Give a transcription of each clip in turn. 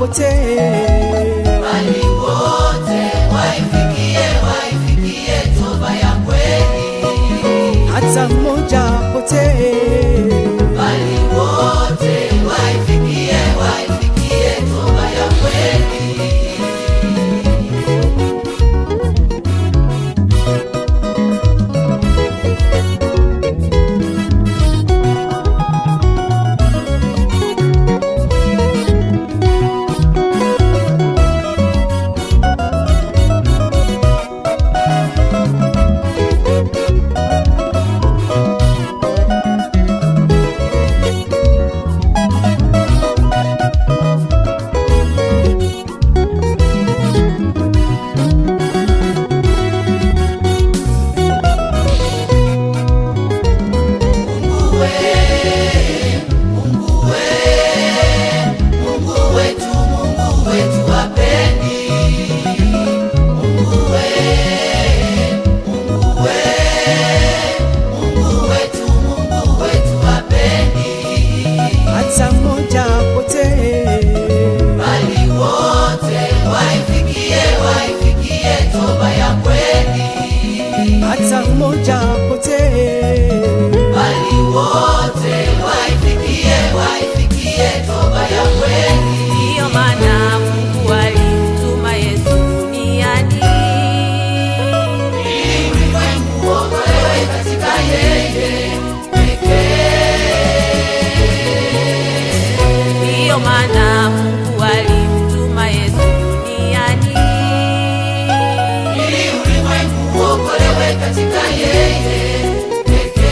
pote, bali wote waifikie toba ya kweli. hata mmoja pote, bali wote waifikie toba ya kweli. hata mmoja pote, Bali wote waifikie toba ya kweli. hata mmoja pote, Bali wote waifikie toba ya kweli. Ndiyo maana Mungu alimtuma Yesu duniani, Ili ulimwengu uokolewe katika yeye pekee. ndiyo maana Mungu alimtuma Yesu duniani, Ili ulimwengu uokolewe katika yeye pekee.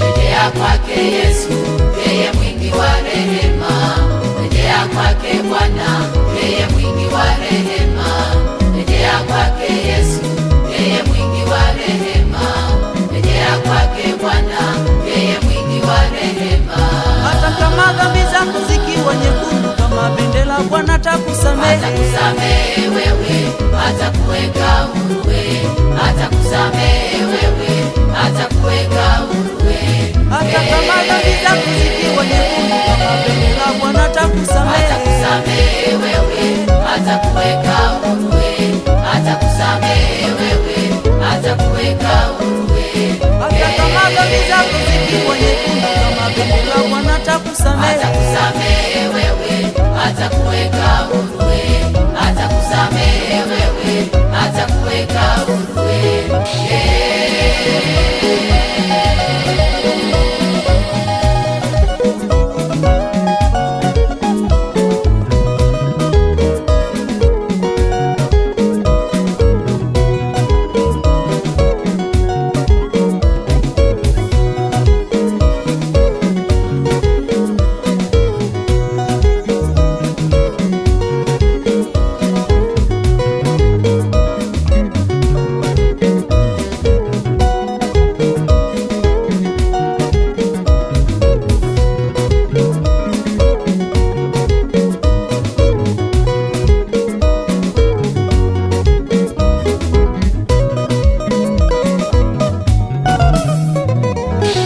Rejea kwake Yesu, yeye mwingi wa rehema. Rejea kwake Bwana, yeye mwingi wa rehema. Rejea kwake Yesu, yeye mwingi wa rehema. Rejea kwake Bwana, yeye mwingi wa rehema. hata kama dhambi zako zikiwa nyekundu kama bendera, Bwana atakusamehe. Atakusamehe wewe, atakuweka huru wewe. Atakusamehe wewe, atakuweka huru wewe. hata kama dhambi zako zikiwa nyekundu kama bendera, Bwana atakusamehe. Atakusamehe wewe, atakuweka huru wewe. Atakusamehe wewe, atakuweka huru wewe. hata kama dhambi zako zikiwa nyekundu kama bendera, Bwana atakusamehe. Atakusamehe wewe, atakuweka huru wewe. Atakusamehe wewe, atakuweka huru wewe.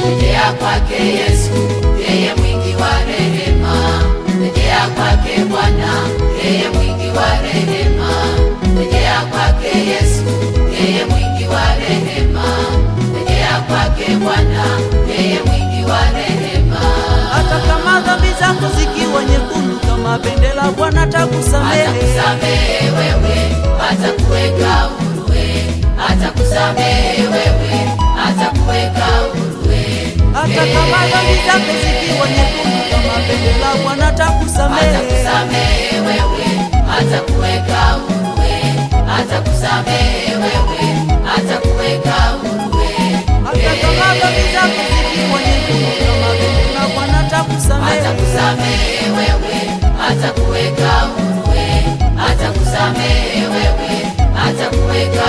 Rejea kwake Yesu, yeye mwingi wa rehema. Rejea kwake Bwana, yeye mwingi wa rehema. Rejea kwake Yesu, yeye mwingi wa rehema. Rejea kwake Bwana, yeye mwingi wa rehema. hata kama dhambi zako zikiwa nyekundu kama bendera, Bwana atakusamehe. Atakusamehe wewe, atakuweka huru wewe. Atakusamehe wewe, atakuweka huru wewe. hata kama dhambi zako zikiwa nyekundu kama bendera, Bwana atakusamehe. Atakusamehe wewe, atakuweka huru wewe. Atakusamehe wewe, atakuweka huru wewe. hata kama dhambi zako zikiwa nyekundu kama bendera, Bwana atakusamehe. Atakusamehe wewe, atakuweka huru wewe. Atakusamehe wewe, atakuweka